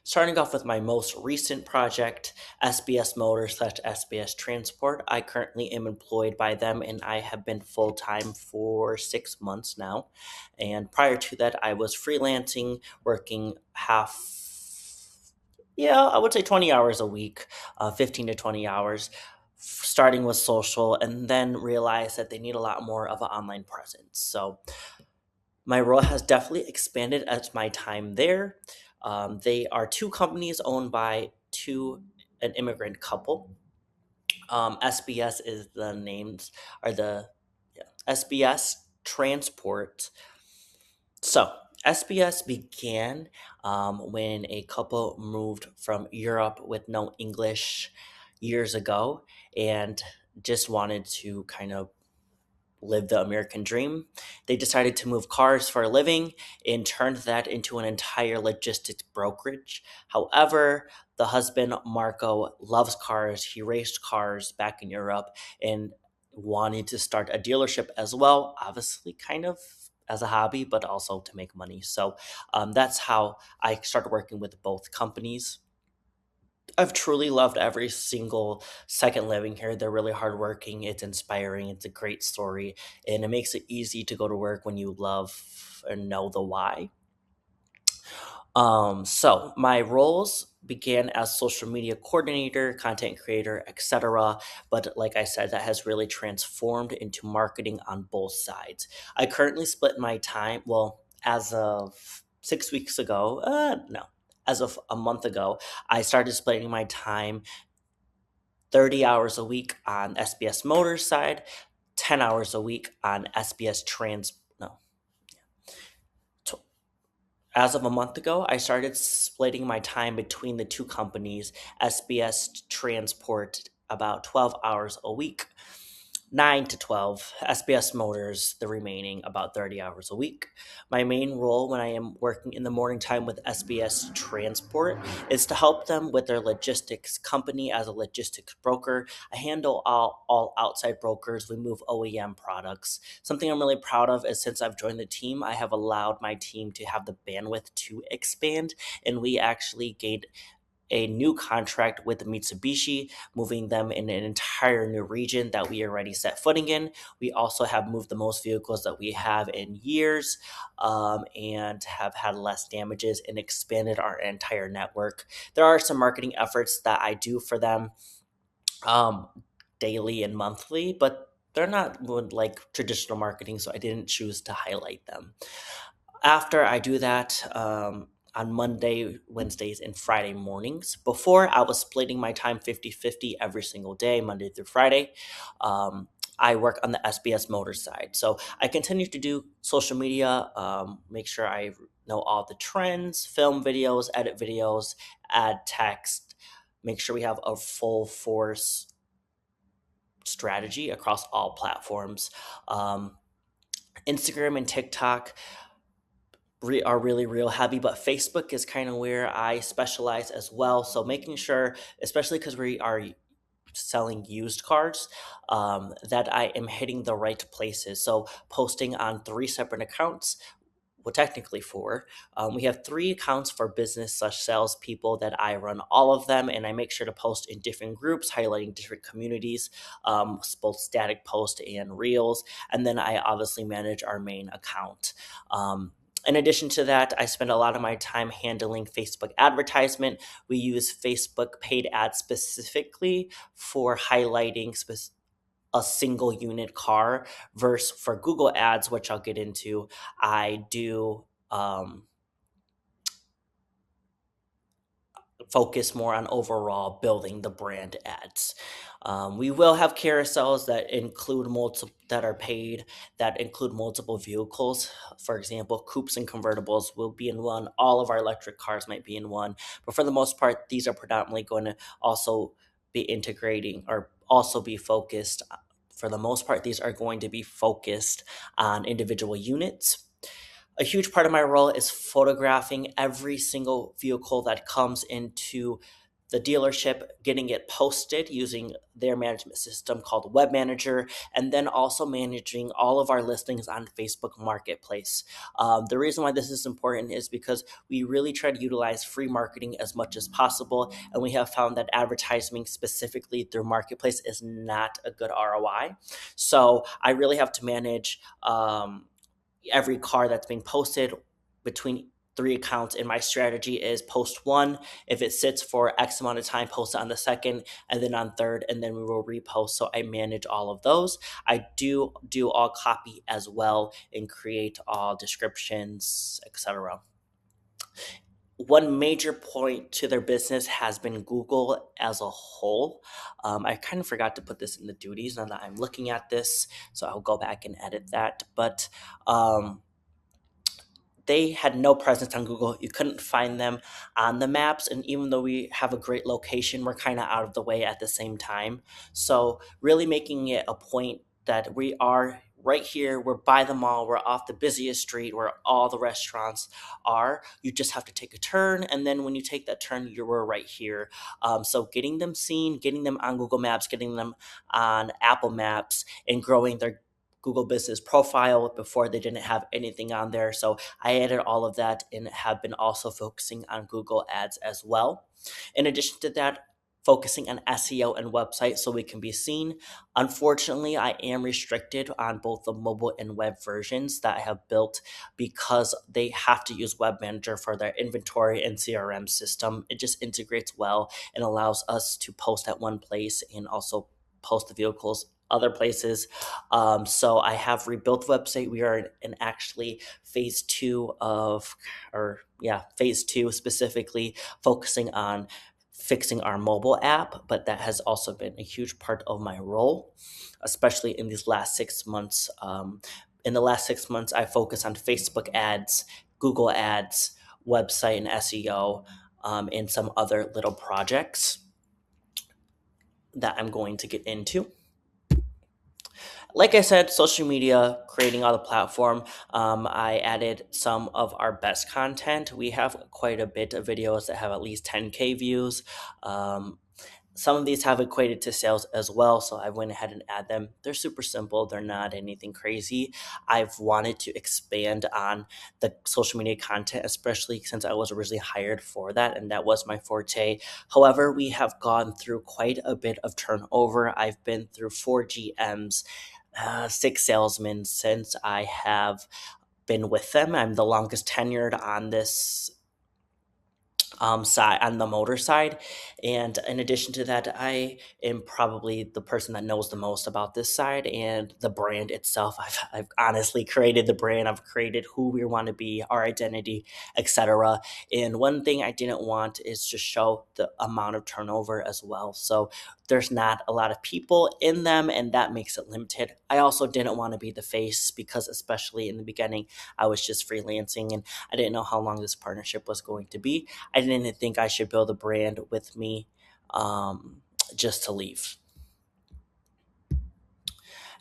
Starting off with my most recent project, SBS Motors/SBS Transport. I currently am employed by them and I have been full time for 6 months now. And prior to that, I was freelancing, working I would say 20 hours a week, 15 to 20 hours, starting with social, and then realized that they need a lot more of an online presence. So my role has definitely expanded as my time there. They are two companies owned by an immigrant couple. SBS is the names are the yeah, SBS Transport. So SBS began when a couple moved from Europe with no English years ago and just wanted to kind of live the American dream. They decided to move cars for a living and turned that into an entire logistics brokerage. However, the husband, Marco, loves cars. He raced cars back in Europe and wanted to start a dealership as well, obviously, kind of as a hobby, but also to make money. So that's how I started working with both companies. I've truly loved every single second living here. They're really hardworking. It's inspiring. It's a great story, and it makes it easy to go to work when you love and know the why. So my roles began as social media coordinator, content creator, etc. But like I said, that has really transformed into marketing on both sides. I currently split my time. Well, as of 6 weeks ago, no, as of a month ago, I started splitting my time 30 hours a week on SBS Motors side, 10 hours a week on SBS Trans. No, t- as of a month ago, I started splitting my time between the two companies, SBS Transport about 12 hours a week, 9 to 12, SBS Motors, the remaining about 30 hours a week. My main role when I am working in the morning time with SBS Transport is to help them with their logistics company as a logistics broker. I handle all outside brokers. We move OEM products. Something I'm really proud of is since I've joined the team, I have allowed my team to have the bandwidth to expand, and we actually gained a new contract with Mitsubishi, moving them in an entire new region that we already set footing in. We also have moved the most vehicles that we have in years, and have had less damages and expanded our entire network. There are some marketing efforts that I do for them um, daily and monthly, but they're not like traditional marketing, so I didn't choose to highlight them. After I do that, on Monday, Wednesdays, and Friday mornings. Before, I was splitting my time 50-50 every single day, Monday through Friday. I work on the SBS Motor side. So I continue to do social media, make sure I know all the trends, film videos, edit videos, add text, make sure we have a full force strategy across all platforms. Um, Instagram and TikTok are really real heavy, but Facebook is kind of where I specialize as well. So making sure, especially because we are selling used cars, that I am hitting the right places. So posting on three separate accounts. Well, technically four. We have three accounts for business/salespeople that I run all of them, and I make sure to post in different groups, highlighting different communities, both static post and reels. And then I obviously manage our main account. In addition to that, I spend a lot of my time handling Facebook advertisement. We use Facebook paid ads specifically for highlighting a single unit car versus for Google ads, which I'll get into. I do focus more on overall building the brand ads. We will have carousels that include multiple that are paid that include multiple vehicles. For example, coupes and convertibles will be in one. All of our electric cars might be in one, but for the most part, these are predominantly going to also be integrating or also be focused. For the most part, these are going to be focused on individual units. A huge part of my role is photographing every single vehicle that comes into the dealership, getting it posted using their management system called Web Manager, and then also managing all of our listings on Facebook Marketplace. The reason why this is important is because we really try to utilize free marketing as much as possible, and we have found that advertising specifically through Marketplace is not a good ROI. So I really have to manage every car that's being posted between three accounts. And my strategy is post one. If it sits for X amount of time, post it on the second, and then on third, and then we will repost. So I manage all of those. I do all copy as well and create all descriptions, etc. One major point to their business has been Google as a whole. I kind of forgot to put this in the duties now that I'm looking at this, so I'll go back and edit that. But they had no presence on Google. You couldn't find them on the maps. And even though we have a great location, we're kind of out of the way at the same time. So, really making it a point that we are right here, we're by the mall, we're off the busiest street where all the restaurants are. You just have to take a turn. And then when you take that turn, we're right here. So, getting them seen, getting them on Google Maps, getting them on Apple Maps, and growing their Google business profile. Before, they didn't have anything on there. So I added all of that and have been also focusing on Google Ads as well. In addition to that, focusing on SEO and website so we can be seen. Unfortunately, I am restricted on both the mobile and web versions that I have built because they have to use Web Manager for their inventory and CRM system. It just integrates well and allows us to post at one place and also post the vehicles other places. So I have rebuilt the website. We are in actually phase two of, or yeah, phase two specifically focusing on fixing our mobile app, but that has also been a huge part of my role, especially in these last 6 months. In the last 6 months, I focus on Facebook ads, Google ads, website and SEO, and some other little projects that I'm going to get into. Like I said, social media, creating on the platform. I added some of our best content. We have quite a bit of videos that have at least 10K views. Um, some of these have equated to sales as well, so I went ahead and add them. They're super simple, they're not anything crazy. I've wanted to expand on the social media content, especially since I was originally hired for that, and that was my forte. However, we have gone through quite a bit of turnover. I've been through four GMs, six salesmen since I have been with them. I'm the longest tenured on this side, on the motor side. And in addition to that, I am probably the person that knows the most about this side and the brand itself. I've honestly created the brand. I've created who we want to be, our identity, etc. And one thing I didn't want is to show the amount of turnover as well. So there's not a lot of people in them, and that makes it limited. I also didn't want to be the face because, especially in the beginning, I was just freelancing and I didn't know how long this partnership was going to be. I didn't think I should build a brand with me just to leave.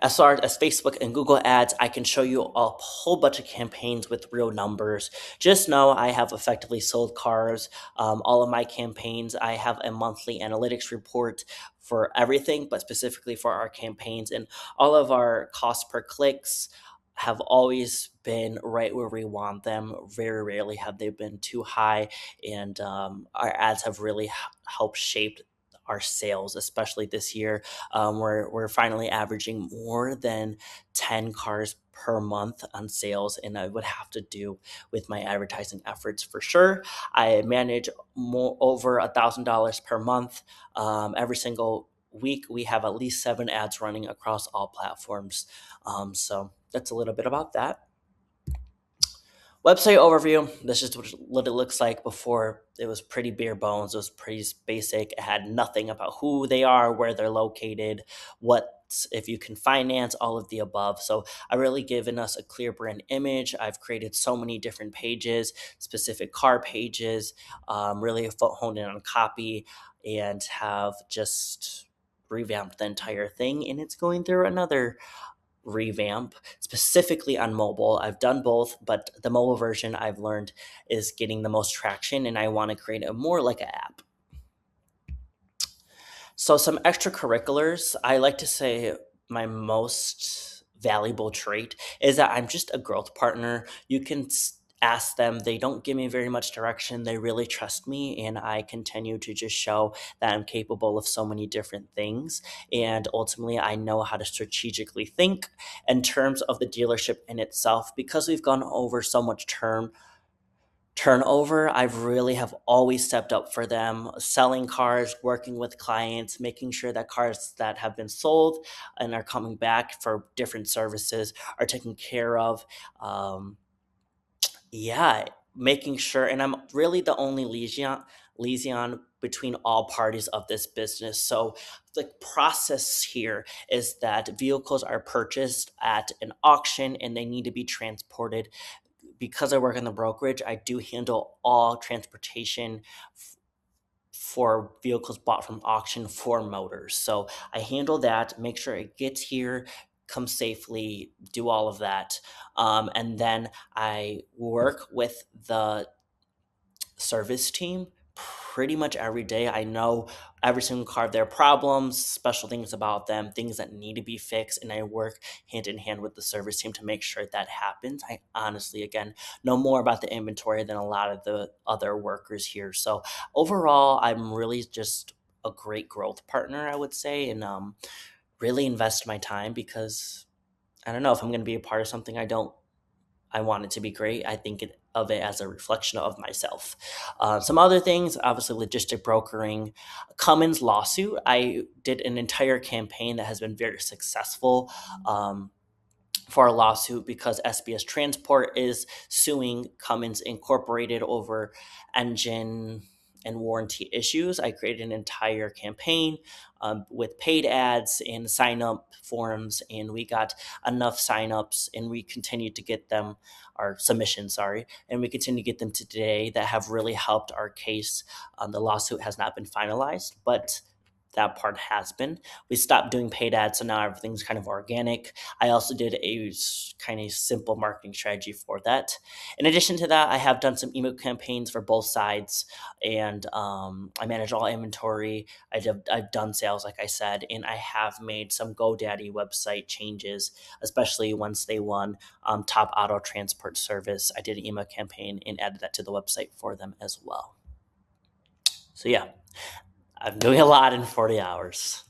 As far as Facebook and Google ads, I can show you a whole bunch of campaigns with real numbers. Just know I have effectively sold cars. All of my campaigns, I have a monthly analytics report for everything, but specifically for our campaigns. And all of our cost per clicks have always been right where we want them. Very rarely have they been too high. And our ads have really helped shape our sales, especially this year. We're finally averaging more than 10 cars per month on sales, and I would have to do with my advertising efforts for sure. I manage more over $1,000 per month. Every single week, we have at least 7 ads running across all platforms. So that's a little bit about that. Website overview. This is what it looks like before. It was pretty bare bones. It was pretty basic. It had nothing about who they are, where they're located, what if you can finance, all of the above. So I really given us a clear brand image. I've created so many different pages, specific car pages, really honed in on copy, and have just revamped the entire thing. And it's going through another revamp specifically on mobile. I've done both, but the mobile version I've learned is getting the most traction, and I want to create a more like an app. So some extracurriculars, I like to say my most valuable trait is that I'm just a growth partner. You can ask them, they don't give me very much direction. They really trust me, and I continue to just show that I'm capable of so many different things. And ultimately, I know how to strategically think in terms of the dealership in itself. Because we've gone over so much turnover, I've really have always stepped up for them, selling cars, working with clients, making sure that cars that have been sold and are coming back for different services are taken care of. um, yeah, making sure, and I'm really the only liaison between all parties of this business. So the process here is that vehicles are purchased at an auction and they need to be transported. Because I work in the brokerage, I do handle all transportation for vehicles bought from auction for motors. So I handle that, make sure it gets here, comes safely, do all of that. And then I work with the service team pretty much every day. I know every single car, their problems, special things about them, things that need to be fixed, and I work hand in hand with the service team to make sure that happens. I honestly, again, know more about the inventory than a lot of the other workers here. So overall, I'm really just a great growth partner, I would say, and really invest my time because I don't know if I'm going to be a part of something I want it to be great. I think of it as a reflection of myself. Some other things, obviously, logistic brokering, Cummins lawsuit. I did an entire campaign that has been very successful. For a lawsuit because SBS Transport is suing Cummins Incorporated over engine and warranty issues. I created an entire campaign with paid ads and sign up forms, and we got enough sign-ups, and we continued to get them, our submissions, sorry, and we continue to get them to today that have really helped our case. The lawsuit has not been finalized, but that part has been. We stopped doing paid ads, so now everything's kind of organic. I also did a kind of simple marketing strategy for that. In addition to that, I have done some email campaigns for both sides, and I manage all inventory. I've done sales, like I said, and I have made some GoDaddy website changes, especially once they won Top Auto Transport Service. I did an email campaign and added that to the website for them as well. So yeah, I'm doing a lot in 40 hours.